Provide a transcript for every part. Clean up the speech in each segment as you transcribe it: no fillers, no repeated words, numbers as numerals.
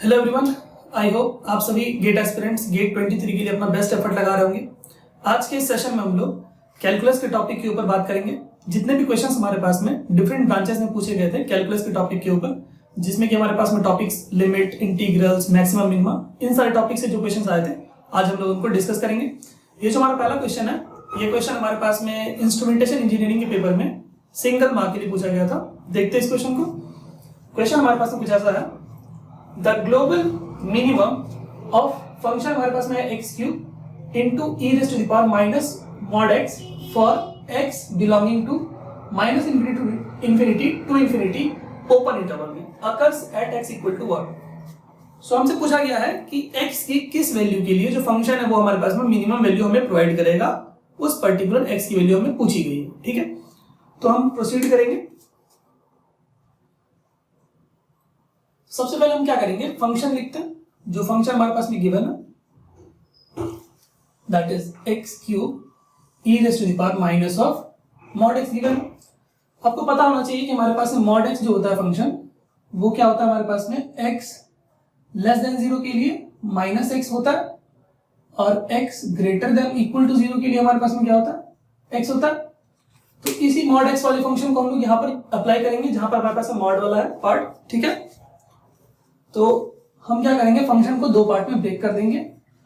Hello everyone, I hope आप सभी gate aspirants gate 23 के लिए अपना बेस्ट एफर्ट लगा रहे होंगे। आज के इस सेशन में हम लोग कैलकुलस के टॉपिक के ऊपर बात करेंगे। जितने भी क्वेश्चंस हमारे पास में डिफरेंट ब्रांचेस में पूछे गए थे कैलकुलस के टॉपिक के ऊपर, जिसमें कि हमारे पास में topics limit, integrals, maximum, minimum, इन सारे टॉपिक से जो क्वेश्चंस आए थे आज हम लोग उनको डिस्कस करेंगे। ये जो हमारा पहला क्वेश्चन है, ये क्वेश्चन हमारे पास में इंस्ट्रूमेंटेशन इंजीनियरिंग के पेपर में सिंगल मार्क के लिए पूछा गया था। देखते हैं इस क्वेश्चन को। क्वेश्चन हमारे पास में कुछ ऐसा है, the global minimum of function हमारे पास में है x cube into e raise to the power minus mod x for x belonging to minus infinity to infinity open interval में occurs at x equal to 1। So हमसे पूछा गया है कि एक्स की किस वैल्यू के लिए जो फंक्शन है वो हमारे पास में मिनिमम वैल्यू हमें प्रोवाइड करेगा, उस पर्टिकुलर एक्स की वैल्यू हमें पूछी गई है। ठीक है, तो हम प्रोसीड करेंगे। सबसे पहले हम क्या करेंगे, फंक्शन लिखते हैं। जो फंक्शन हमारे पास में गिवन है that is x cube e raise to the power minus of mod x given है। आपको पता होना चाहिए कि हमारे पास में मॉड एक्स जो होता है फंक्शन, वो क्या होता है हमारे पास में एक्स लेस देन 0 के लिए माइनस एक्स होता है, और x greater than equal to 0 के लिए हमारे पास में क्या होता है, एक्स होता है। तो इसी मॉड एक्स वाले फंक्शन को हम लोग यहाँ पर अप्लाई करेंगे जहां पर हमारे पास में मॉड वाला है पार्ट। ठीक है, तो हम क्या करेंगे, फंक्शन को दो पार्ट में ब्रेक कर देंगे।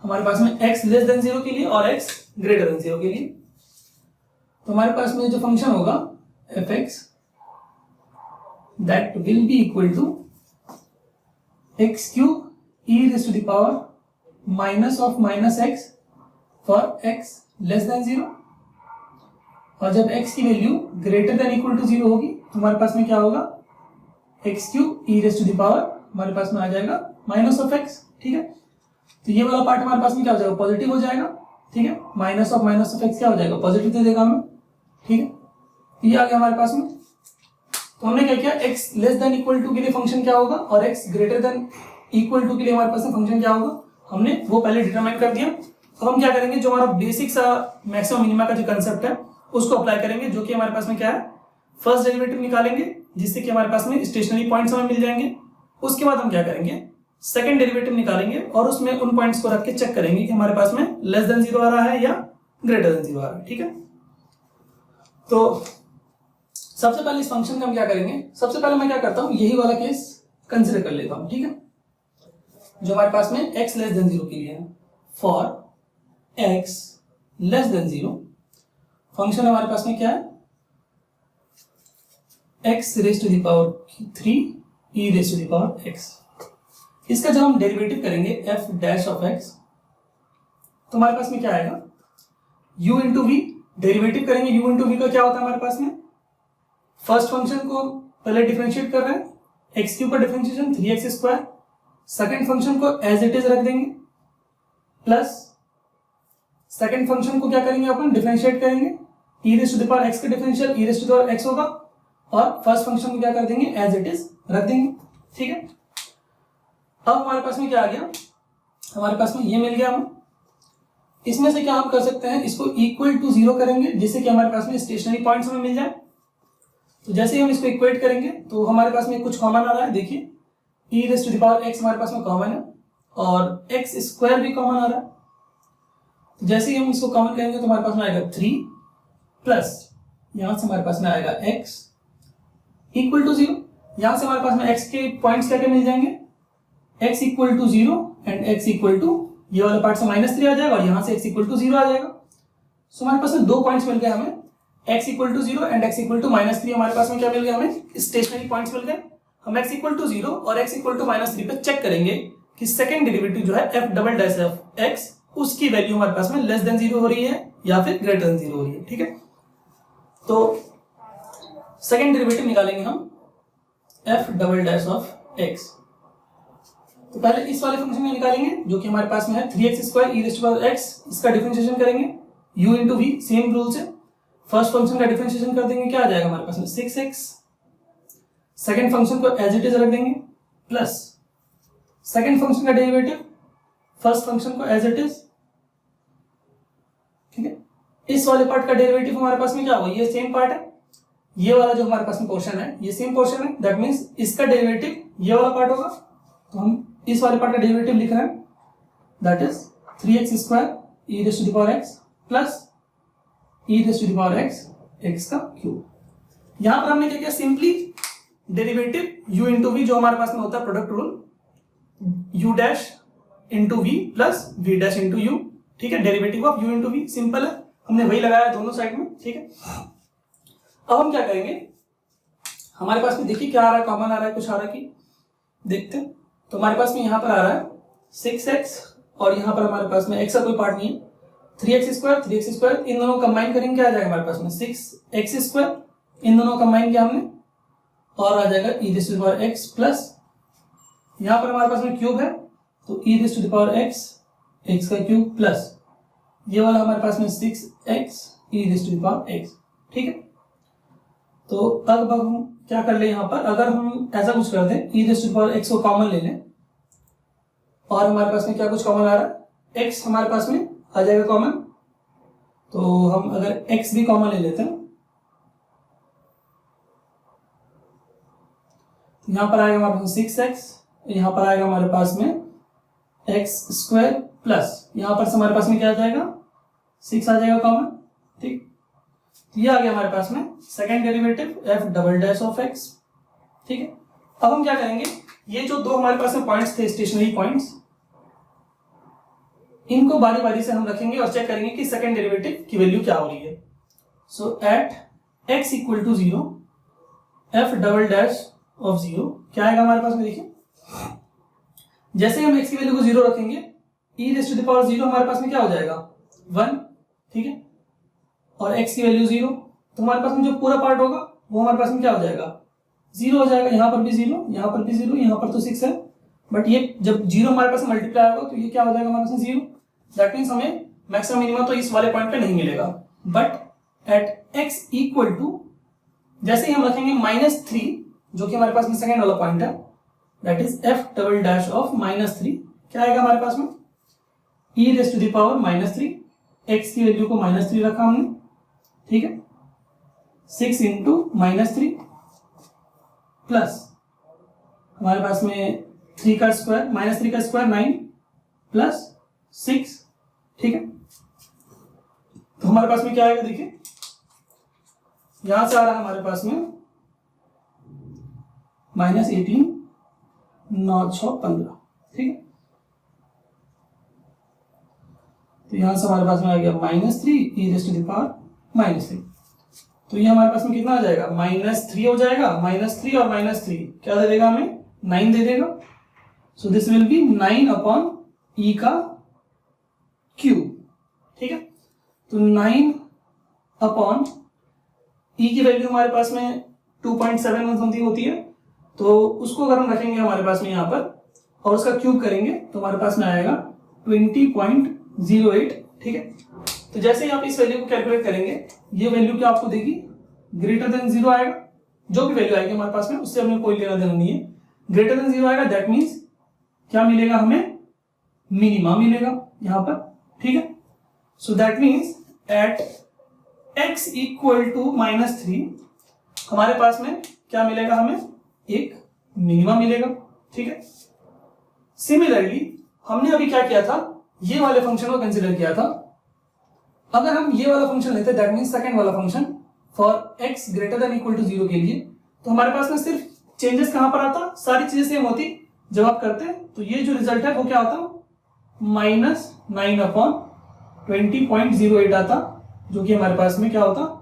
हमारे पास में x लेस देन 0 के लिए और x ग्रेटर देन 0 के लिए। तो हमारे पास में जो फंक्शन होगा f x that will be equal to x cube e raise to the power minus of minus x for x less than 0, और जब x की value greater than equal to 0 होगी तो हमारे पास में क्या होगा, x cube e raise to the power हमारे पास में आ जाएगा माइनस ऑफ एक्स। ठीक है, तो ये वाला पार्ट हमारे पास में क्या हो जाएगा, पॉजिटिव हो जाएगा। ठीक है, माइनस ऑफ एक्स क्या हो जाएगा, पॉजिटिव दे देगा हमें। ठीक है, ये आ गया हमारे पास में। तो हमने क्या किया, x less than equal to के लिए फंक्शन क्या होगा और x greater than equal to के लिए हमारे पास में फंक्शन क्या होगा, हमने वो पहले डिटरमाइन कर दिया। अब हम क्या करेंगे, जो हमारा बेसिक सा मैक्सिमम मिनिमा का जो कंसेप्ट है उसको अप्लाई करेंगे, जो कि हमारे पास में क्या है, फर्स्ट डेरिवेटिव निकालेंगे जिससे कि हमारे पास में स्टेशनरी पॉइंट्स हमें मिल जाएंगे। उसके बाद हम क्या करेंगे, सेकंड डेरिवेटिव निकालेंगे और उसमें उन पॉइंट्स को रख के चेक करेंगे कि हमारे पास में लेस देन 0 आ रहा है या ग्रेटर देन 0 आ रहा है। ठीक है, तो सबसे पहले इस फंक्शन का हम क्या करेंगे, सबसे पहले मैं क्या करता हूं, यही वाला केस कंसिडर कर लेता हूं। ठीक है, जो हमारे पास में x लेस देन 0 के लिए है, for x less than 0 function हमारे पास में क्या है, x raise to the power 3 e raise to the power x। इसका जब हम डेरिवेटिव करेंगे f डैश ऑफ x तो हमारे पास में क्या आएगा, u इंटू वी। डेरिवेटिव करेंगे u इंटू वी का क्या होता है हमारे पास में, फर्स्ट फंक्शन को पहले डिफरेंशिएट कर रहे हैं, एक्स क्यूब का differentiation 3x square, second function को एज इट इज रख देंगे, प्लस सेकेंड फंक्शन को क्या करेंगे अपन, डिफरेंशिएट करेंगे, e raise to the power x का differential e raise to the power x होगा, और फर्स्ट फंक्शन को क्या कर देंगे, एज इट इज रख देंगे। ठीक है, अब हमारे पास में क्या आ गया, हमारे पास में ये मिल गया हमें। इसमें से क्या हम कर सकते हैं, इसको इक्वल टू 0 करेंगे जिससे कि हमारे पास में स्टेशनरी पॉइंट्स हमें मिल जाए। तो जैसे ही हम इसको इक्वेट करेंगे तो हमारे पास में कुछ कॉमन आ रहा है। देखिए, e raise to the power x हमारे पास में कॉमन है और एक्स स्क्वायर भी कॉमन आ रहा है। तो जैसे ही हम इसको कॉमन करेंगे तो हमारे पास में आएगा 3 प्लस यहां से हमारे पास में आएगा x इक्वल टू 0। यहां से हमारे पास में x के पॉइंट्स क्या क्या मिल जाएंगे, x equal to 0 and x equal to, ये वाला पार्ट से -3 आ जाएगा और यहां से x इक्वल टू 0 आ जाएगा। सो हमारे पास में दो पॉइंट्स मिल गए हमें, x equal to 0 and x equal to -3। हमारे पास में क्या मिल गया, हमें स्टेशनरी पॉइंट्स मिल गए। हम x इक्वल टू 0 और x इक्वल टू -3 पे चेक करेंगे कि सेकंड डेरिवेटिव जो है f double dash of x, उसकी वैल्यू हमारे पास में लेस देन 0 हो रही है या फिर ग्रेटर देन 0 हो रही है। ठीक है, तो सेकंड डेरिवेटिव निकालेंगे हम f double dash of x। तो पहले इस वाले फंक्शन में निकालेंगे जो कि हमारे पास में है 3x square e raise to the power x। इसका डिफरेंशिएशन करेंगे u into v, same rule से फर्स्ट फंक्शन का डिफरेंशिएशन कर देंगे, क्या आ जाएगा हमारे पास में 6x। सेकंड फंक्शन को एज इट इज रख देंगे, प्लस सेकंड फंक्शन का डेरिवेटिव फर्स्ट फंक्शन को एज इट इज। ठीक है, इस वाले पार्ट का डेरिवेटिव हमारे पास में क्या होगा, ये सेम पार्ट है, ये वाला जो हमारे पास में पोर्शन है ये सेम पोर्शन है, दैट मींस इसका डेरिवेटिव ये वाला पार्ट होगा। तो हम इस वाले पार्ट का डेरिवेटिव लिख रहे हैं, that is 3x square e raise to the power x plus e raise to the power x x का क्यूब। यहां पर हमने क्या किया, simply derivative u into v जो हमारे पास में होता है product rule, u dash into v plus v dash into u, ठीक है, derivative of u into v, simple है, हमने वही लगाया दोनों साइड में, ठीक है। अब हम क्या करेंगे, हमारे पास में देखिए क्या आ रहा है, कॉमन आ रहा है, कुछ आ रहा है कि देखते हैं। तो हमारे पास में यहां पर आ रहा है 6x और यहां पर हमारे पास में x का कोई पार्ट नहीं है, 3x स्क्वायर, इन दोनों कंबाइन करेंगे क्या आ जाएगा हमारे पास में 6x स्क्वायर, इन दोनों कंबाइन किया हमने और आ जाएगा e raise to the power x plus यहां पर हमारे पास में क्यूब है तो e raise to the power x x का क्यूब प्लस ये वाला हमारे पास में 6x e raise to the power x, ठीक है। तो अब हम क्या कर ले, यहां पर अगर हम ऐसा कुछ कर दें e raise to the power x को कॉमन ले लें और हमारे पास में क्या कुछ कॉमन आ रहा है, x हमारे पास में आ जाएगा कॉमन, तो हम अगर x भी कॉमन ले लेते हैं यहां पर आएगा हमारे पास 6x, यहां पर आएगा हमारे पास में x स्क्वायर प्लस यहां पर से हमारे पास में क्या आ जाएगा 6 आ जाएगा कॉमन, ठीक। ये आ गया हमारे पास में second derivative f double dash of x, ठीक है। अब हम क्या करेंगे, ये जो दो हमारे पास में पॉइंट्स थे स्टेशनरी पॉइंट्स, इनको बारी बारी से हम रखेंगे और चेक करेंगे कि सेकंड डेरिवेटिव की वैल्यू क्या हो रही है। So at x equal to 0 f double dash of 0 क्या आएगा हमारे पास में, देखिए जैसे हम x की वैल्यू को 0 रखेंगे e raise to the power 0 हमारे पास में क्या हो जाएगा 1, ठीक है, और x की वैल्यू 0, तो हमारे पास में जो पूरा पार्ट होगा वो हमारे पास में क्या हो जाएगा 0 हो जाएगा, यहाँ पर भी 0, यहाँ पर भी 0, यहाँ पर तो 6 है, बट ये जब 0 हमारे पास मल्टीप्लाई होगा तो ये क्या हो जाएगा हमारे पास 0, दैट मीन्स हमें मैक्सिमम मिनिमम तो इस वाले पॉइंट पे नहीं मिलेगा। But at x equal to जैसे ही हम रखेंगे -3 जो कि हमारे पास में सेकंड वाला पॉइंट है, that is f double dash of -3 क्या आएगा हमारे पास में e raise to the power -3, x की वैल्यू को -3 रखा हमने, ठीक है, 6 इंटू -3 प्लस हमारे पास में 3 का स्क्वायर -3 का स्क्वायर 9 प्लस 6, ठीक है। तो हमारे पास में क्या आएगा, देखिए यहां से आ रहा है हमारे पास में -18 9 6 15, ठीक है। तो यहां से हमारे पास में आ गया -3 e raise to the power -3, तो ये हमारे पास में कितना आ जाएगा -3 हो जाएगा, -3 और -3 क्या दे देगा हमें 9 दे देगा, सो this will B 9 upon e का क्यूब, ठीक है। तो 9 अपॉन e की वैल्यू हमारे पास में 2.71 समथिंग होती है, तो उसको अगर हम रखेंगे हमारे पास में यहाँ पर और उसका क्यूब करेंगे तो हमारे पास में आएगा 20.08, ठीक है। तो जैसे ही आप इस वैल्यू को कैलकुलेट करेंगे ये वैल्यू क्या आपको देगी ग्रेटर देन 0 आएगा, जो भी वैल्यू आएगी हमारे पास में उससे हमें कोई लेना देना नहीं है, ग्रेटर देन 0 आएगा, दैट मीन्स क्या मिलेगा हमें मिनिमा मिलेगा यहाँ पर, ठीक है। So that means at x equal to -3 हमारे पास में क्या मिलेगा, हमें एक मिनिमा मिलेगा, ठीक है। सिमिलरली हमने अभी क्या किया था, ये वाले फंक्शन को कंसिडर किया था, अगर हम ये वाला फंक्शन लेते दैट मीन्स सेकंड वाला function for x greater than equal to 0 के लिए, तो हमारे पास में सिर्फ चेंजेस कहां पर आता, सारी चीजें सेम होती, जब आप करते हैं तो ये जो रिजल्ट है वो क्या होता -9 अपॉन 20.08 आता, जो कि हमारे पास में क्या होता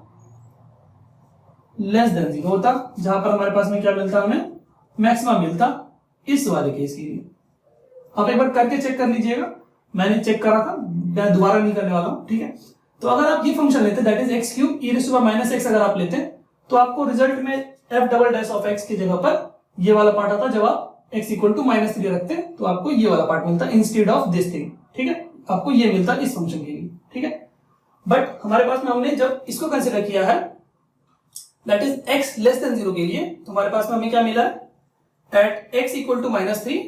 लेस देन 0 होता, जहां पर हमारे पास में क्या मिलता, हमें मैक्सिमम मिलता इस वाले केस के लिए। आप एक बार करके चेक कर लीजिएगा, मैंने चेक करा था, मैं दोबारा नहीं करने वाला हूं, ठीक है। तो अगर आप ये फंक्शन लेते that is x cube e raise to the power -x अगर आप लेते तो आपको रिजल्ट में f double dash of x की जगह पर ये वाला पार्ट आता, जब आप x इक्वल टू -3 रखते तो आपको ये वाला पार्ट मिलता इंस्टेड ऑफ दिस थिंग, ठीक है, आपको ये मिलता इस फंक्शन के लिए, ठीक है। बट हमारे पास में हमने जब इसको कंसिडर किया है that is x less than 0 के लिए, तो हमारे पास में हमें क्या मिला है एट x इक्वल टू -3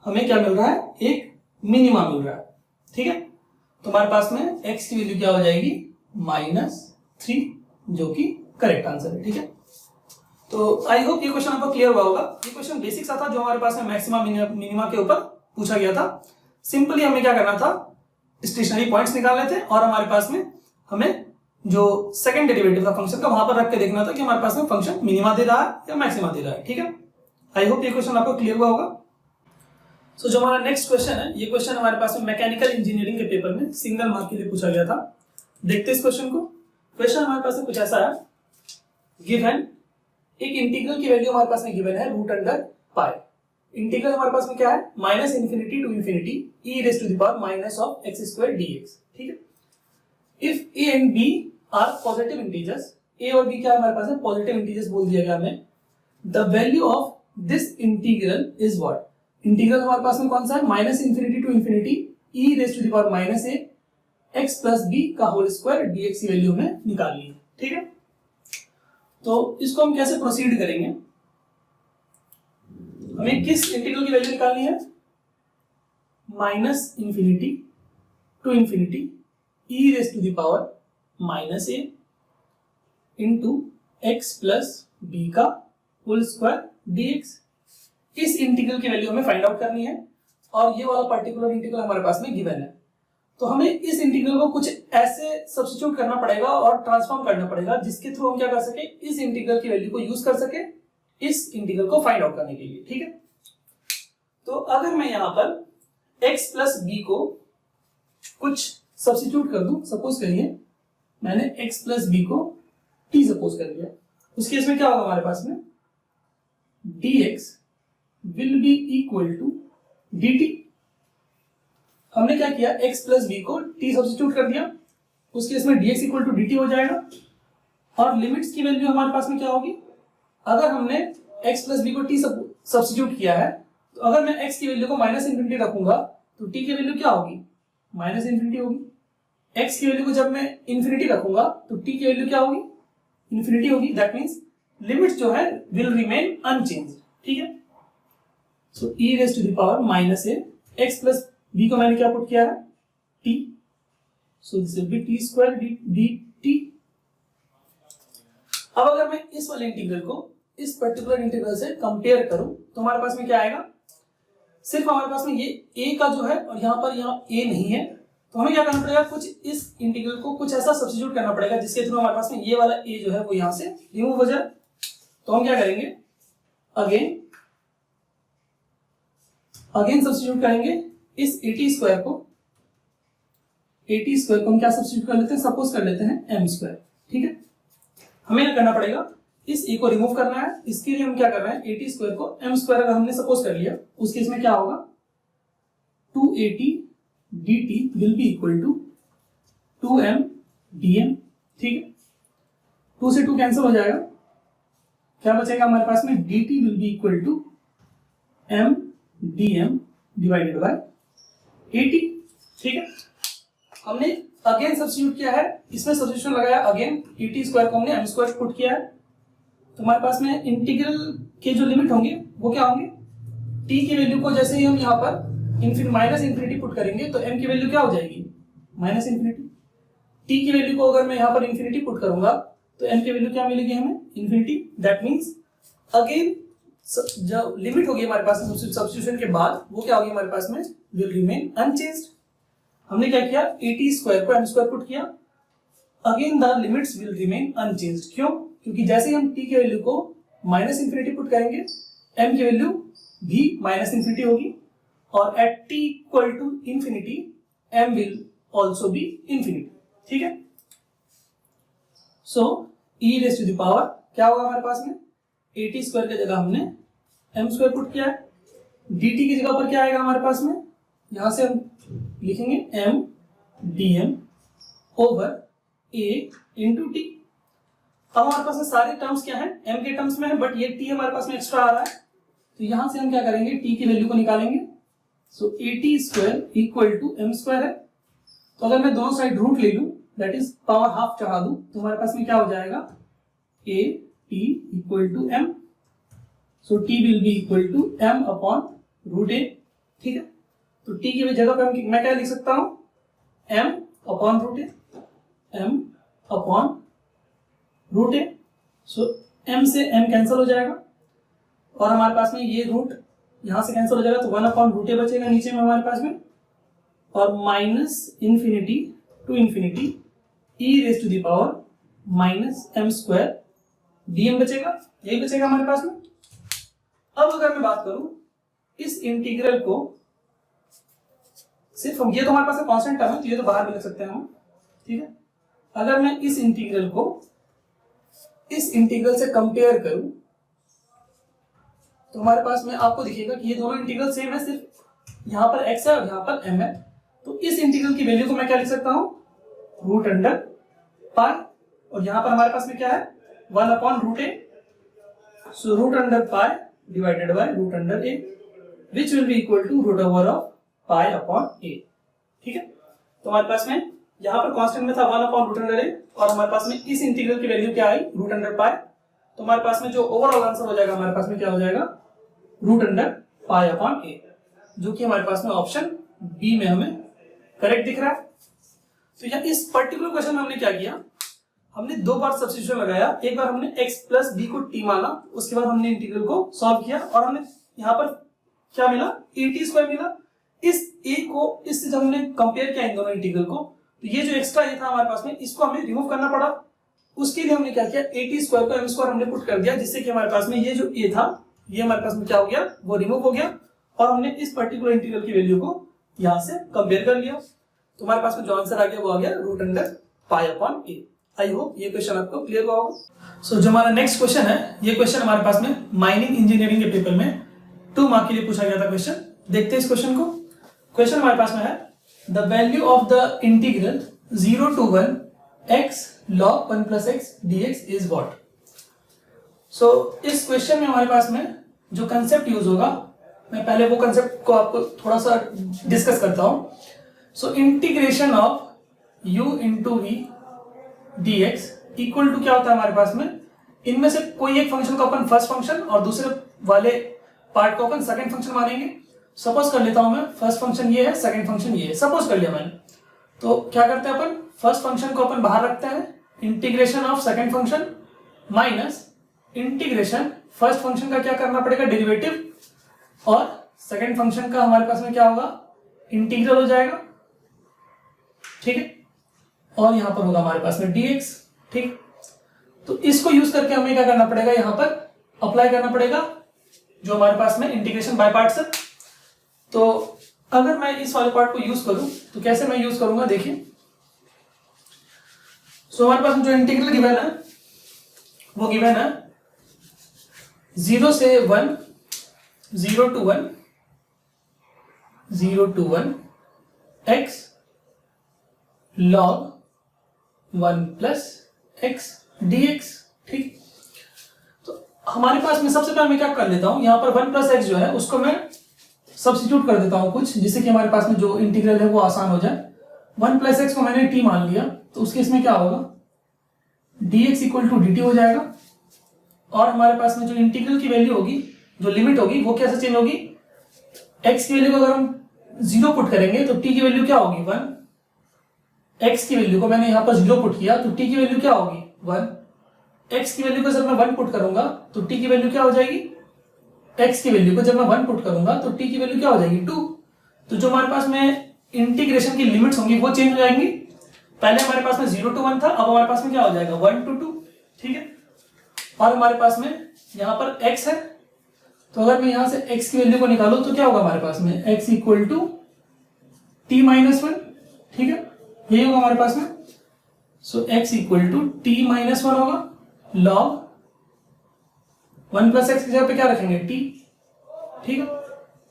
हमें क्या मिल रहा है, एक मिनिमा मिल रहा है, ठीक है। तो हमारे पास में x की वैल्यू क्या हो जाएगी -3, जो कि करेक्ट आंसर है, ठीक है। तो आई होप ये क्वेश्चन आपको क्लियर हुआ होगा। ये क्वेश्चन बेसिक सा था जो हमारे पास में मैक्सिमा मिनिमा के ऊपर पूछा गया था। सिंपली हमें क्या करना था, स्टेशनरी पॉइंट्स निकालने थे और हमारे पास में हमें जो सेकंड डेरिवेटिव था फंक्शन का वहां पर रख के देखना था कि हमारे पास में फंक्शन मिनिमा दे रहा है या मैक्सिमा दे रहा है। ठीक है, आई होप ये क्वेश्चन आपको क्लियर हुआ होगा। सो जो हमारा नेक्स्ट क्वेश्चन है, ये क्वेश्चन हमारे पास में मैकेनिकल इंजीनियरिंग के पेपर में सिंगल मार्क के लिए पूछा गया था। देखते हैं इस क्वेश्चन को। क्वेश्चन हमारे पास में कुछ ऐसा है, गिवन एक इंटीग्रल की वैल्यू हमारे पास में गिवन है रूट अंडर पाई। इंटीग्रल हमारे पास में क्या है, minus infinity to infinity e raise to the power minus of x square dx. ठीक है, if a and b are positive integers, a और बी क्या है हमारे पास में पॉजिटिव इंटीजर्स बोल दिया गया हमें, the value of this integral is what. Integral हमारे पास में कौन सा है, minus infinity to infinity e raise to the power minus a x plus b का होल स्क्वायर डीएक्स की वैल्यू हमें निकालनी है। ठीक है, तो इसको हम कैसे प्रोसीड करेंगे, हमें किस इंटीग्रल की वैल्यू निकालनी है, minus infinity to infinity e raise to the power minus a into x plus b का होल स्क्वायर डीएक्स। इस इंटीग्रल की वैल्यू हमें फाइंड आउट करनी है और ये वाला पर्टिकुलर इंटीग्रल हमारे पास में गिवन है। तो हमें इस इंटीग्रल को कुछ ऐसे सब्स्टिट्यूट करना पड़ेगा और ट्रांसफॉर्म करना पड़ेगा जिसके थ्रू हम क्या कर सके, इस इंटीग्रल की वैल्यू को यूज कर सके इस इंटीग्रल को फाइंड आउट करने के लिए। ठीक है, तो अगर मैं यहां पर x प्लस बी को कुछ सब्स्टिट्यूट कर दूं, सपोज करिए मैंने x प्लस बी को t सपोज कर लिया, उस केस में क्या होगा हमारे पास में, dx will be equal to dt। हमने क्या किया, x प्लस बी को t सब्स्टिट्यूट कर दिया, उस केस में dx इक्वल टू dt हो जाएगा। और लिमिट्स की वैल्यू हमारे पास में क्या होगी, अगर हमने x प्लस बी को t सब्स्टिट्यूट किया है, तो अगर मैं x की वैल्यू को माइनस इन्फिनिटी रखूंगा तो t की वैल्यू क्या होगी, माइनस इन्फिनिटी होगी। x की वैल्यू को जब मैं इन्फिनिटी रखूंगा तो t की वैल्यू क्या होगी, इन्फिनिटी होगी। दैट मीन्स लिमिट्स जो है विल रिमेन अनचेंज्ड। ठीक है, so e raise to the power minus a, x plus b को मैंने क्या पुट किया है, t, so this will be t square dt। अब अगर मैं इस वाले इंटीग्रल को इस पर्टिकुलर इंटीग्रल से कंपेयर करूं तो हमारे पास में क्या आएगा, सिर्फ हमारे पास में ये a का जो है और यहाँ पर यहाँ a नहीं है, तो हमें क्या करना पड़ेगा, कुछ इस इंटीग्रल को कुछ ऐसा सब्स्टिट्यूट करना पड़ेगा जिसके थ्रू हमारे पास में ये वाला a जो है वो यहाँ से रिमूव हो जाए। तो हम क्या करेंगे, अगेन सब्स्टिट्यूट करेंगे इस स्क्वायर को हम क्या सब्स्टिट्यूट कर लेते हैं, सपोज कर लेते हैं m स्क्वायर। ठीक है, हमें क्या करना पड़ेगा, इस a को रिमूव करना है, इसके लिए हम क्या कर रहे हैं, स्क्वायर को m स्क्वायर अगर हमने सपोज कर लिया, उस केस में क्या होगा, 280 dt will be equal to 2m dm। ठीक है, 2 से 2 कैंसिल हो जाएगा, क्या बचेगा हमारे पास में, dt will be equal to m dm divided by 80। ठीक है, हमने अगेन सब्स्टिट्यूट किया है, इसमें सब्स्टिट्यूशन लगाया, अगेन स्क्वायर को हमने m स्क्वायर पुट किया है, तो हमारे पास में इंटीग्रल के जो लिमिट होंगे वो क्या होंगे, t की वैल्यू को जैसे ही हम यहाँ पर माइनस इन्फिनिटी पुट करेंगे तो m की वैल्यू क्या हो जाएगी, माइनस इन्फिनिटी। t की वैल्यू को अगर मैं यहाँ पर इन्फिनिटी पुट करूंगा तो m की वैल्यू क्या मिलेगी हमें, इन्फिनिटी। दैट मीन्स अगेन जो लिमिट होगी हमारे पास सब्स्टिट्यूशन के बाद वो क्या होगी हमारे पास में, विल रिमेन अनचेंज्ड। हमने क्या किया, 80 स्क्वायर को m स्क्वायर पुट किया, again the limits will remain unchanged. क्यों, क्योंकि जैसे ही हम t की वैल्यू को माइनस इन्फिनिटी पुट करेंगे m की वैल्यू भी माइनस इन्फिनिटी होगी और at t equal to infinity m will also be infinity. ठीक है, so e raise to the power क्या होगा हमारे पास में, 80 स्क्वायर की जगह हमने m स्क्वायर पुट किया है, dt की जगह पर क्या आएगा हमारे पास में, यहां से हम लिखेंगे m dm over a into T. अब हमारे पास में सारे टर्म्स क्या है, m के टर्म्स में है, बट ये t हमारे पास में एक्स्ट्रा आ रहा है, तो यहां से हम क्या करेंगे, t की वैल्यू को निकालेंगे। So 80 square equal to m square है, तो अगर मैं दोनों साइड रूट ले लूं, दैट इज पावर हाफ चढ़ा दूं, तो हमारे पास में क्या हो जाएगा, a t equal to m, so t will be equal to m upon root a। ठीक है, तो t की जगह पे मैं क्या लिख सकता हूं, m upon root a, m upon root a। So m से m कैंसिल हो जाएगा और हमारे पास में ये रूट यहां से कैंसिल हो जाएगा, तो 1/√a बचेगा नीचे में हमारे पास में, और minus infinity to infinity e⁻⁻m² dm बचेगा, यही बचेगा हमारे पास में। अब अगर मैं बात करूं इस इंटीग्रल को, सिर्फ हम, ये तो हमारे पास कांस्टेंट टर्म है तो ये तो बाहर भी लिख सकते हैं हम, ठीक है। अगर मैं इस इंटीग्रल को इस इंटीग्रल से कंपेयर करूं तो हमारे पास में आपको दिखेगा कि ये दोनों इंटीग्रल सेम है, सिर्फ यहां पर x है और यहां पर m है। तो इस इंटीग्रल की वैल्यू को मैं क्या लिख सकता हूं, √π, और यहां पर हमारे पास में क्या है 1/√a, so √π divided by √a which will be equal to √π/a, ठीक है। तो हमारे पास में यहां पर कांस्टेंट में था 1/√a, और हमारे पास में इस इंटीग्रल की वैल्यू क्या आई √π, तो हमारे पास में जो ओवरऑल आंसर हो जाएगा हमारे पास में क्या हो जाएगा √π/a, जो कि हमारे पास में ऑप्शन बी में हमें करेक्ट दिख रहा है। तो यहाँ इस पर्टिकुलर क्वेश्चन में हमने क्या किया, हमने दो बार सब्स्टिट्यूशन लगाया, एक बार हमने x प्लस b को t माना, उसके बाद हमने इंटीग्रल को सॉल्व किया और हमें यहाँ पर क्या मिला, at² मिला। इस a को इससे जब हमने कंपेयर किया इन दोनों इंटीग्रल को, तो ये जो एक्स्ट्रा a था हमारे पास में, इसको हमें रिमूव करना पड़ा। उसके लिए हमने क्या किया, at² को m² हमने पुट कर दिया, जिससे कि हमारे पास में ये जो a था ये हमारे पास में क्या हो गया, वो रिमूव हो गया, और हमने इस पर्टिकुलर इंटीग्रल की वैल्यू को यहाँ से कंपेयर कर लिया। तो हमारे पास में जो आंसर आ गया वो आ गया √π/a। आई होप ये क्वेश्चन आपको क्लियर हुआ होगा। सो जो हमारा नेक्स्ट क्वेश्चन है, ये क्वेश्चन हमारे पास में माइनिंग इंजीनियरिंग के पेपर में 2 मार्क के लिए पूछा गया था क्वेश्चन। देखते हैं इस क्वेश्चन को। क्वेश्चन हमारे पास में है, the value of the integral 0 to 1 x log 1 plus x dx is what. So इस क्वेश्चन में हमारे पास में जो कंसेप्ट यूज होगा, मैं पहले वो कंसेप्ट को आपको थोड़ा सा डिस्कस करता हूं। So integration of u into v dx equal to क्या होता है हमारे पास में, इनमें से कोई एक फंक्शन को अपन फर्स्ट फंक्शन और दूसरे वाले पार्ट को अपन सेकंड फंक्शन मानेंगे। सपोज कर लेता हूं मैं, फर्स्ट फंक्शन ये है, सेकंड फंक्शन ये है, सपोज कर लिया मैंने। तो क्या करते हैं अपन, फर्स्ट फंक्शन को अपन बाहर रखते हैं, integration of second function minus integration first function का क्या करना पड़ेगा, डेरिवेटिव, और सेकंड फंक्शन का हमारे पास में क्या होगा, इंटीग्रल हो जाएगा, ठीक है। और यहां पर होगा हमारे पास में dx, ठीक। तो इसको यूज करके हमें क्या करना पड़ेगा, यहां पर अप्लाई करना पड़ेगा जो हमारे पास में इंटीग्रेशन बाय पार्ट्स है। तो अगर मैं इस वाले पार्ट को यूज करूं तो कैसे मैं यूज करूंगा, देखिए। सो हमारे पास में जो इंटीग्रल गिवन है वो गिवन है 0 से 1, 0 to 1, 0 to 1 x log 1 plus x dx, ठीक। तो हमारे पास में सबसे पहले मैं क्या कर लेता हूं, यहां पर 1 plus x जो है उसको मैं सब्स्टिट्यूट कर देता हूं कुछ, जिससे कि हमारे पास में जो इंटीग्रल है वो आसान हो जाए। 1 plus x को मैंने t मान लिया, तो उसके इसमें क्या होगा, dx इक्वल टू dt हो जाएगा। और हमारे पास में जो इंटीग्रल की वैल्यू होगी, जो लिमिट होगी, वो कैसे चेंज होगी, x की वैल्यू को अगर हम 0 पुट करेंगे तो t की वैल्यू क्या होगी, 1। x की वैल्यू को मैंने यहां पर 0 पुट किया तो t की वैल्यू क्या होगी, 1। x की वैल्यू को जब मैं 1 पुट करूंगा तो t की वैल्यू क्या हो जाएगी, x की वैल्यू को जब मैं 1 पुट करूंगा तो t की वैल्यू क्या हो जाएगी, 2। तो जो हमारे पास में इंटीग्रेशन की लिमिट्स होंगी वो चेंज हो जाएंगी। पहले हमारे पास में 0 to 1 था, अब हमारे पास में क्या हो जाएगा, 1 to 2, ठीक है। और हमारे पास में यहां पर x है, तो अगर मैं यहां से x की वैल्यू को निकालूं तो क्या होगा हमारे पास में, x इक्वल टू t-1, ठीक है, यही होगा हमारे पास में। सो x इक्वल टू t-1 होगा, log 1 plus x की जगह पे क्या रखेंगे, t, ठीक है,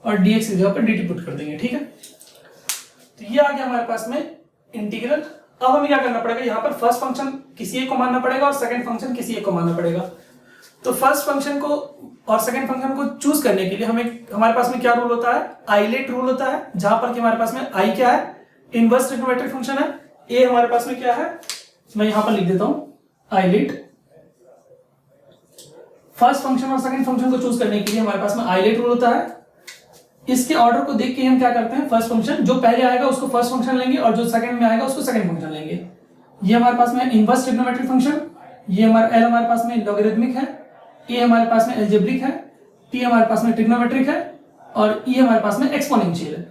और dx की जगह पे dt पुट कर देंगे, ठीक है। तो ये आ गया हमारे पास में इंटीग्रल। अब हमें क्या करना पड़ेगा, यहाँ पर फर्स्ट फंक्शन किसी एक को मानना पड़ेगा और सेकंड फंक्शन किसी एक को मानना पड़ेगा। तो फर्स्ट फंक्शन को और सेकंड फंक्शन को चूज करने के लिए हमारे पास में क्या रूल होता है, आइलेट रूल होता है, जहां पर कि हमारे पास में आई क्या है, इनवर्स ट्रिग्नोमेट्रिक फंक्शन है, ए हमारे पास में क्या है, मैं यहां पर लिख देता हूं आइलेट। फर्स्ट फंक्शन और सेकंड फंक्शन को चूज करने के लिए हमारे पास में आइलेट रूल होता है। इसके ऑर्डर को देख के हम क्या करते हैं, फर्स्ट फंक्शन जो पहले आएगा उसको फर्स्ट फंक्शन लेंगे और जो सेकंड में आएगा उसको सेकंड फंक्शन लेंगे। ये हमारे पास में इनवर्स ट्रिग्नोमेट्रिक फंक्शन, ये एल हमारे पास में लॉगरिथमिक है, ए हमारे पास में एल्जेब्रिक है, टी हमारे पास में ट्रिग्नोमेट्रिक है, और ये हमारे पास में एक्सपोनेंशियल है।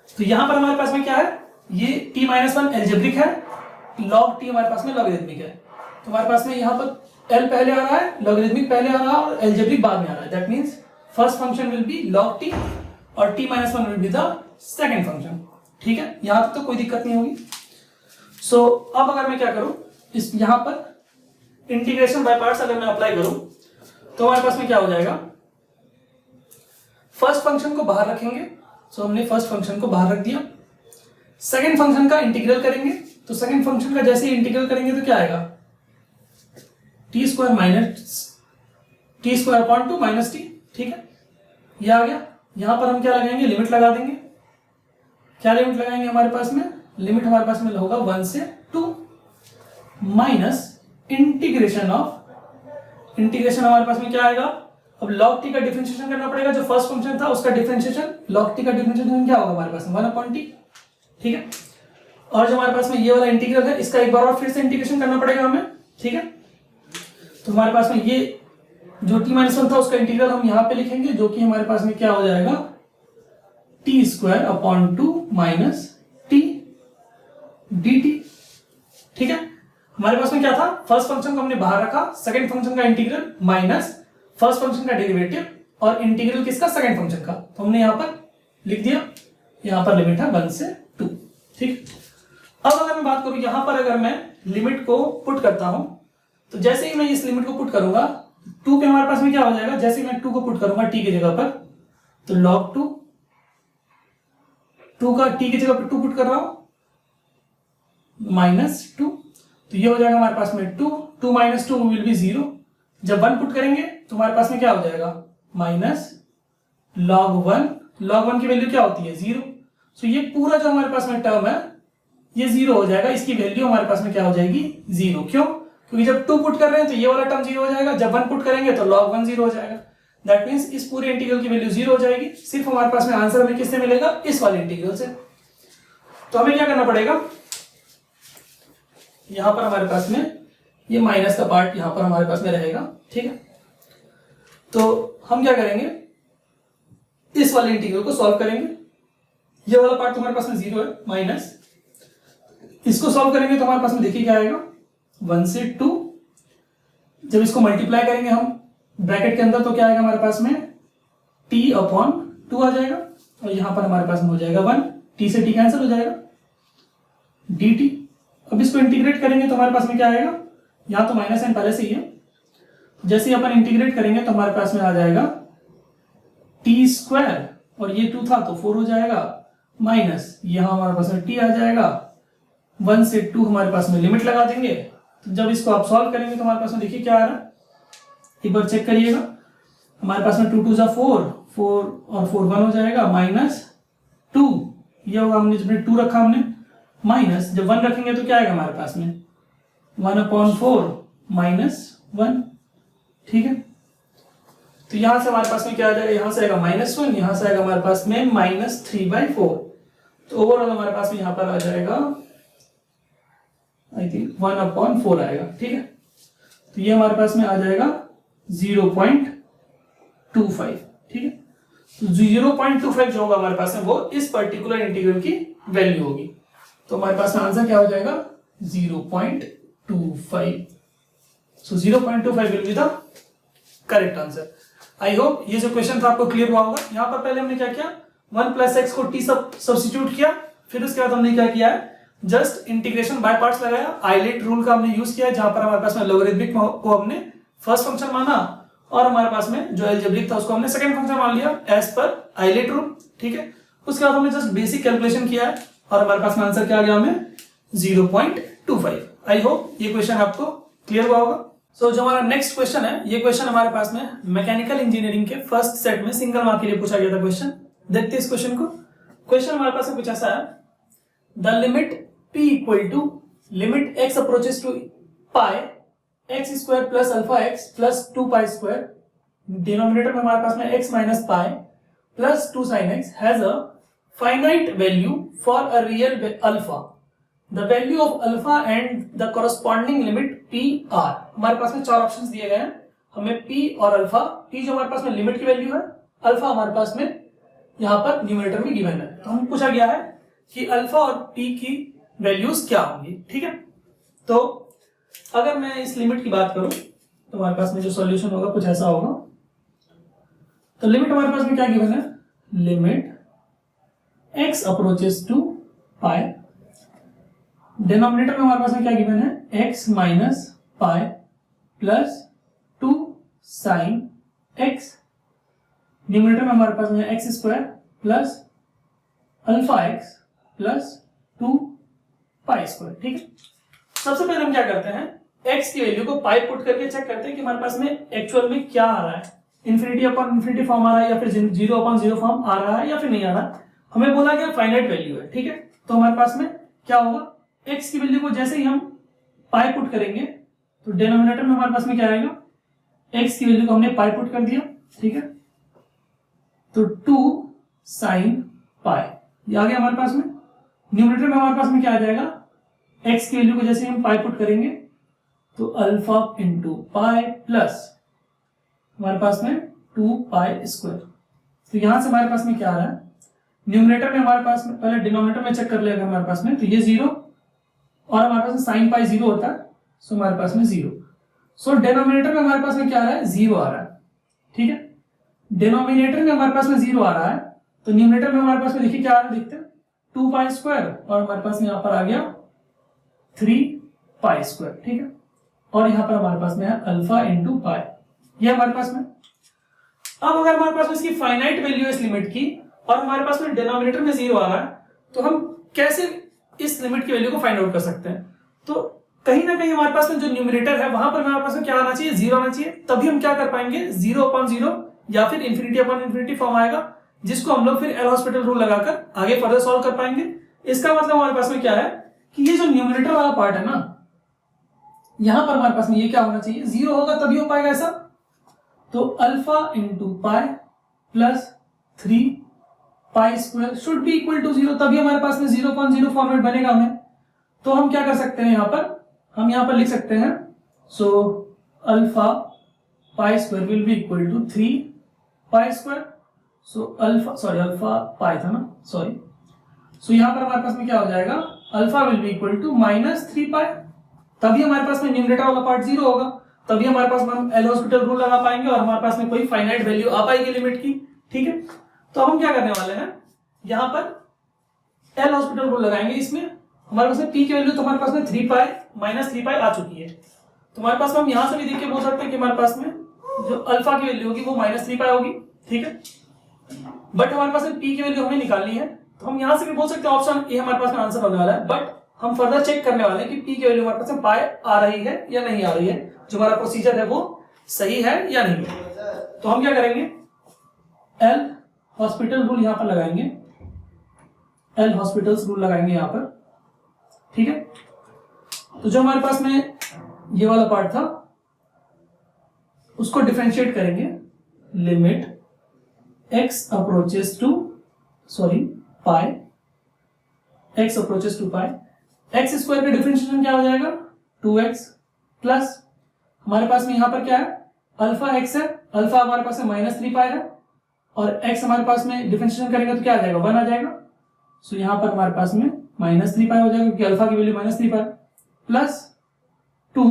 तो यहां पर हमारे पास में क्या है, ये t-1 एल्जेब्रिक है, log t हमारे पास में लॉगरिथमिक है। तो हमारे पास में यहाँ पर l पहले आ रहा है, लॉगरिथमिक पहले आ रहा है और एल्जेब्रिक बाद में आ रहा है। That means first function will be log t और t-1 will be the second function. ठीक है, यहां तक तो कोई दिक्कत नहीं होगी। सो अब अगर मैं क्या करूं, इस यहां पर इंटीग्रेशन बाय पार्ट्स अगर मैं अप्लाई करूं तो हमारे पास में क्या हो जाएगा, फर्स्ट फंक्शन को बाहर रखेंगे। सो हमने फर्स्ट फंक्शन को बाहर रख दिया। सेकंड फंक्शन का इंटीग्रल करेंगे, तो सेकंड फंक्शन का जैसे ही इंटीग्रल करेंगे तो क्या आएगा, T square minus T square upon 2 minus T. ठीक है, ये आ गया। यहां पर हम क्या लगाएंगे, लिमिट लगा देंगे। क्या लिमिट लगाएंगे, हमारे पास में लिमिट हमारे पास में होगा 1 से 2 माइनस इंटीग्रेशन हमारे पास में क्या आएगा, अब log t का डिफरेंशिएशन करना पड़ेगा। जो फर्स्ट फंक्शन था उसका डिफरेंशिएशन, log t का डिफरेंशिएशन क्या होगा हमारे पास में 1 अपॉन टी। ठीक है, और जो हमारे पास में ये वाला इंटीग्रल है इसका एक बार और फिर से इंटीग्रेशन करना पड़ेगा हमें। ठीक है, तो हमारे पास में ये जो t-1 था उसका इंटीग्रल हम यहां पे लिखेंगे, जो कि हमारे पास में क्या हो जाएगा, T square upon 2 minus T D T. ठीक है, हमारे पास में क्या था, फर्स्ट फंक्शन को हमने बाहर रखा, सेकंड फंक्शन का इंटीग्रल माइनस फर्स्ट फंक्शन का डेरिवेटिव और इंटीग्रल किसका, सेकंड फंक्शन का। तो हमने यहां पर लिख दिया, यहां पर लिमिट है 1 से 2। ठीक, अब अगर मैं बात करूं यहां पर अगर मैं लिमिट को पुट करता हूं, तो जैसे ही मैं इस लिमिट को पुट करूंगा 2 पे हमारे पास में क्या हो जाएगा, जैसे ही मैं 2 को पुट करूंगा t की जगह पर, तो log 2 का t की जगह पर 2 पुट कर रहा हूं माइनस 2, तो ये हो जाएगा हमारे पास में 2 माइनस 2 विल बी 0। जब 1 पुट करेंगे तो हमारे पास में क्या हो जाएगा, माइनस log 1 की वैल्यू क्या होती है 0। सो ये पूरा जो हमारे पास में टर्म है ये 0 हो जाएगा, इसकी वैल्यू हमारे पास में क्या हो जाएगी 0। क्यों, क्योंकि जब 2 पुट कर रहे हैं तो ये वाला टर्म 0 हो जाएगा, जब 1 पुट करेंगे तो log 1 0 हो जाएगा। दैट मीन्स इस पूरे इंटीग्रल की वैल्यू 0 हो जाएगी। सिर्फ हमारे पास में आंसर हमें किससे मिलेगा, इस वाले इंटीग्रल से। तो हमें क्या करना पड़ेगा, यहां पर हमारे पास में ये माइनस का पार्ट यहां पर हमारे पास में रहेगा। ठीक है, तो हम क्या करेंगे, इस वाले इंटीग्रल को सॉल्व करेंगे। ये वाला पार्ट तुम्हारे पास में 0 है माइनस, इसको सॉल्व करेंगे तो हमारे पास में देखिए क्या आएगा 1 से 2। जब इसको मल्टीप्लाई करेंगे हम ब्रैकेट के अंदर तो क्या आएगा हमारे पास में t अपॉन 2 आ जाएगा, और यहां पर हमारे पास में हो जाएगा 1, t से t कैंसिल हो जाएगा dt। अब इसको इंटीग्रेट करेंगे तो हमारे पास में क्या आएगा, यहां तो माइनस साइन पहले से ही है, जैसे ही अपन इंटीग्रेट करेंगे तो हमारे पास में आ जाएगा टी स्क्वायर, और ये 2 था तो 4 हो जाएगा, माइनस यहां हमारे पास में t आ जाएगा। 1 से 2 हमारे पास में लिमिट लगा देंगे, तो जब इसको आप सॉल्व करेंगे तो हमारे पास में देखिए क्या आ रहा है, एक बार चेक करिएगा। हमारे पास में 2 2 जा 4 और 4 1 हो जाएगा, माइनस 2 ये होगा, हमने जब 2 रखा हमने, माइनस जब 1 रखेंगे तो क्या आएगा हमारे पास में 1 अपॉन 4 माइनस 1। ठीक है, तो यहां से हमारे पास में क्या आ जाएगा, यहां से आएगा -1, यहां से आएगा हमारे पास में -3/4। तो ओवरऑल हमारे पास में यहां पर आ जाएगा आई थिंक 1 अपॉन 4 आएगा। ठीक है, तो ये हमारे पास में आ जाएगा 0.25। ठीक है, तो 0.25 जो होगा हमारे पास में वो इस पर्टिकुलर इंटीग्रल की वैल्यू होगी। तो हमारे पास में आंसर क्या हो जाएगा 0.25। सो 0.25 will be the correct answer. I hope ये जो क्वेश्चन था आपको क्लियर हुआ होगा। यहां पर पहले हमने क्या किया, 1 प्लस एक्स को t सब्स्टिट्यूट किया, फिर उसके बाद हमने क्या किया है, जस्ट इंटीग्रेशन बाय पार्ट्स लगाया। आइलेट रूल का हमने यूज किया, जहां पर हमारे पास में लोगरिथमिक को हमने फर्स्ट फंक्शन माना और हमारे पास में जो एल्जेब्रिक था उसको हमने सेकंड फंक्शन मान लिया एज पर आइलेट रूल। ठीक है, उसके बाद हमने जस्ट बेसिक कैलकुलेशन किया है और हमारे पास में आंसर क्या आ गया हमें 0.25। आई होप ये क्वेश्चन आपको क्लियर हुआ होगा। सो जो हमारा नेक्स्ट क्वेश्चन है, ये क्वेश्चन हमारे पास में मैकेनिकल इंजीनियरिंग के फर्स्ट सेट में सिंगल मार्क के लिए पूछा गया था क्वेश्चन। देखते हैं इस क्वेश्चन को। क्वेश्चन हमारे पास में कुछ ऐसा है, the limit p equal to limit x approaches to pi x square plus alpha x plus 2 pi square, denominator में हमारे पास में x minus pi plus 2 sine x has a finite value for a real alpha, the value of alpha and the corresponding limit p r। हमारे पास में 4 options दिए गए हैं हमें, p और अल्फा। p जो हमारे पास में लिमिट की वैल्यू है, अल्फा हमारे पास में यहाँ पर न्यूमरेटर में गिवन है। तो हम पूछा गया है कि अल्फा और पी की वैल्यूज क्या होंगी, ठीक है। तो अगर मैं इस लिमिट की बात करूं तो हमारे पास में जो सॉल्यूशन होगा कुछ ऐसा होगा। तो लिमिट हमारे पास में क्या गिवन है, limit x approaches to pi, denominator में हमारे पास में क्या गिवन है, x minus pi plus 2 sine x, numerator में हमारे पास में x square plus alpha x plus 2 pi square, ठीक है। सबसे पहले हम क्या करते हैं, x की वैल्यू को पाई पुट करके चेक करते हैं कि हमारे पास में एक्चुअल में क्या आ रहा है, इन्फिनिटी अपॉन इन्फिनिटी फॉर्म आ रहा है या फिर 0 अपॉन 0 फॉर्म आ रहा है या फिर नहीं आ रहा। हमें बोला गया फाइनाइट वैल्यू है, ठीक है। तो हमारे पास में क्या होगा, x की वैल्यू को जैसे ही हम पाई पुट करेंगे तो डिनोमिनेटर में हमारे पास में क्या आएगा, x की वैल्यू को हमने पाई पुट कर दिया, ठीक है। तो 2 साइन पाई ये आ गया हमारे पास में। न्यूमरेटर में हमारे पास में क्या आ जाएगा, x की वैल्यू को जैसे हम पाई पुट करेंगे तो अल्फा इंटू पाई प्लस हमारे पास में 2 पाई स्क्वायर। तो यहां से हमारे पास में क्या आ रहा है, न्यूमरेटर में हमारे पास में, पहले डिनोमिनेटर में चेक कर लेगा हमारे पास में, तो ये 0 और हमारे पास में साइन पाई 0 होता है, सो हमारे पास में 0। सो डिनोमिनेटर में हमारे पास में क्या आ रहा है, 0 आ रहा है, ठीक है। डिनोमिनेटर में हमारे पास में 0 आ रहा है तो न्यूमरेटर में हमारे पास में देखिए क्या आ रहा है, देखते हैं 2 पाई स्क्वायर और हमारे पास में यहाँ पर आ गया 3 पाई स्क्वायर, ठीक है। और यहाँ पर हमारे पास में है अल्फा इंटू पाई, ये हमारे पास में। अब अगर हमारे पास में इसकी फाइनाइट वैल्यू है इस लिमिट की और हमारे पास में डिनोमिनेटर में 0 आ रहा है, तो हम कैसे इस लिमिट की वैल्यू को फाइंड आउट कर सकते हैं। तो कहीं ना कहीं हमारे पास में जो न्यूमरेटर है वहां पर हमारे पास में क्या आना चाहिए, 0 आना चाहिए, तभी हम क्या कर पाएंगे, 0 अपॉन 0 या फिर इन्फिनिटी अपॉन इन्फिनिटी फॉर्म आएगा, जिसको हम लोग फिर एल हॉस्पिटल रूल लगाकर आगे फर्दर सॉल्व कर पाएंगे। इसका मतलब हमारे पास में क्या है कि ये जो न्यूमरेटर वाला पार्ट है ना, यहां पर हमारे पास में ये क्या होना चाहिए, 0 होगा तभी हो पाएगा ऐसा। तो alpha into pi plus 3 pi square should be equal to 0, तभी हमारे पास में 0.0 फॉर्मेट बनेगा हमें। तो हम क्या कर सकते हैं, हम यहां पर लिख सकते हैं, so alpha pi square will be equal to 3 pi square. So alpha pi था ना, सो यहां पर हमारे पास में क्या हो जाएगा, alpha will be equal to -3 pi, तभी हमारे पास में न्यूमरेटर वाला पार्ट 0 होगा, तभी हमारे पास में हम एल हॉस्पिटल रूल लगा पाएंगे और हमारे पास में कोई फाइनाइट वैल्यू आ पाएगी लिमिट की, ठीक है। तो हम क्या करने वाले हैं, यहां पर एल हॉस्पिटल रूल लगाएंगे। इसमें हमारे पास में पी की वैल्यू तो हमारे पास में 3 पाई -3 पाई आ चुकी है, तो हमारे पास में हम यहां से भी देख के बोल सकते हैं कि हमारे पास में जो अल्फा की वैल्यू होगी वो -3 पाई होगी, ठीक है। बट हमारे पास में पी की वैल्यू हमें निकालनी है, तो हम यहां से भी बोल सकते हैं ऑप्शन ए हमारे पास में आंसर होने वाला है। बट हम फर्दर चेक करने वाले हैं कि पी की वैल्यू हमारे पास में पाई आ रही है या नहीं आ रही है, जो हमारा प्रोसीजर है वो सही है या नहीं है। तो हम क्या करेंगे, एल हॉस्पिटल रूल यहां पर लगाएंगे, एल हॉस्पिटल्स रूल लगाएंगे यहां पर, ठीक है। तो जो हमारे पास में ये वाला पार्ट था उसको डिफरेंशिएट करेंगे, limit x approaches to pi, x approaches to pi, x square का डिफरेंशिएशन क्या हो जाएगा, 2x प्लस हमारे पास में यहां पर क्या है, अल्फा x है, अल्फा हमारे पास में -3 पाई है और x हमारे पास में डिफरेंशिएशन करेंगे तो क्या आ जाएगा, 1 आ जाएगा। सो यहां पर हमारे पास में -3 पाई हो जाएगा क्योंकि अल्फा की वैल्यू -3 पाई प्लस 2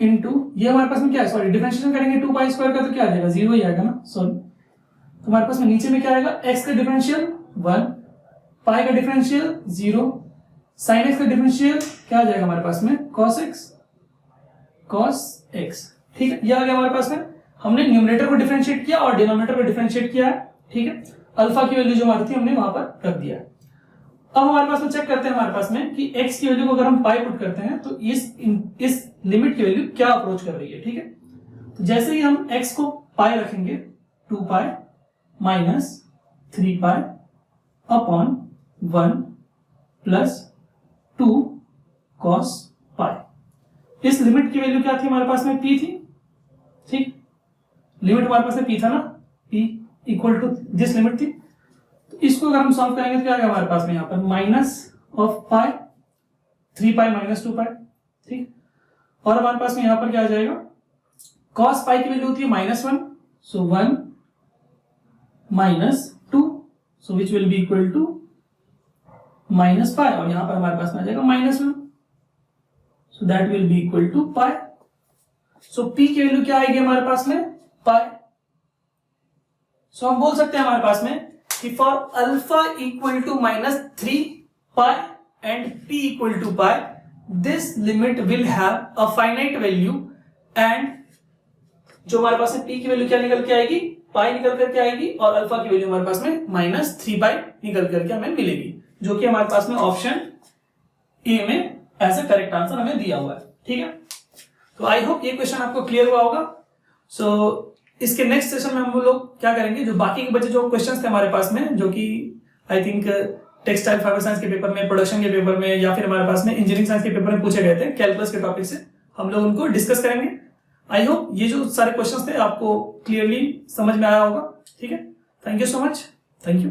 इंटू ये हमारे पास में क्या है, डिफरेंशिएशन करेंगे 2 पाई स्क्वायर का तो क्या आ जाएगा, 0 ही आएगा ना, तो हमारे पास में नीचे में क्या आएगा, x का डिफरेंशियल 1, पाई का डिफरेंशियल 0, साइन x का डिफरेंशियल क्या आ जाएगा हमारे पास में, cos x, ठीक है। ये आ गया हमारे पास में, हमने न्यूमरेटर को डिफरेंशिएट किया और डिनोमिनेटर को डिफरेंशिएट किया है, ठीक है। अल्फा की वैल्यू जो हमारी थी हमने वहां पर रख दिया। अब हमारे पास में चेक करते हैं हमारे पास में कि x की वैल्यू को अगर हम पाई पुट करते हैं तो इस लिमिट की वैल्यू क्या अप्रोच कर रही है, ठीक है। तो जैसे ही हम x को पाई रखेंगे 2 पाई -3 पाई अपॉन 1 प्लस 2 cos पाई, इस लिमिट की वैल्यू क्या थी हमारे पास में, p थी, ठीक। लिमिट हमारे पास में p था ना, p equal to this limit थी। तो इसको अगर हम सॉल्व करेंगे तो क्या आएगा हमारे पास में, यहाँ पर माइनस ऑफ पाई 3 पाई -2 पाई, ठीक। और हमारे पास में यहाँ पर क्या आ जाएगा, cos पाई की वैल्यू होती है -1, so 1 -2, so which will be equal to -pi, और यहां पर हमारे पास में आ जाएगा -1, so that will be equal to pi. So p की वैल्यू क्या आएगी हमारे पास में, पाई। सो हम बोल सकते हैं हमारे पास में कि for alpha equal to -3 pi and p equal to pi, this limit will have a finite value, and जो हमारे पास में p की वैल्यू क्या निकल के आएगी, पाई निकल करके आएगी, और अल्फा की वैल्यू हमारे पास में -3 पाई निकल करके हमें मिलेगी, जो कि हमारे पास में ऑप्शन ए में ऐसा करेक्ट आंसर हमें दिया हुआ है। ठीक है, तो आई होप ये क्वेश्चन आपको क्लियर हुआ होगा। सो इसके नेक्स्ट सेशन में हम लोग क्या करेंगे, जो बाकी के बचे जो क्वेश्चंस थे हमारे पास में, जो कि I think textile fibre science के पेपर में, प्रोडक्शन के पेपर में, या फिर हमारे पास में इंजीनियरिंग साइंस के पेपर में पूछे गए थे कैलकुलस के टॉपिक से, हम लोग उनको डिस्कस करेंगे। आई होप ये जो सारे क्वेश्चंस थे आपको क्लियरली समझ में आया होगा। ठीक है, thank you so much, thank you.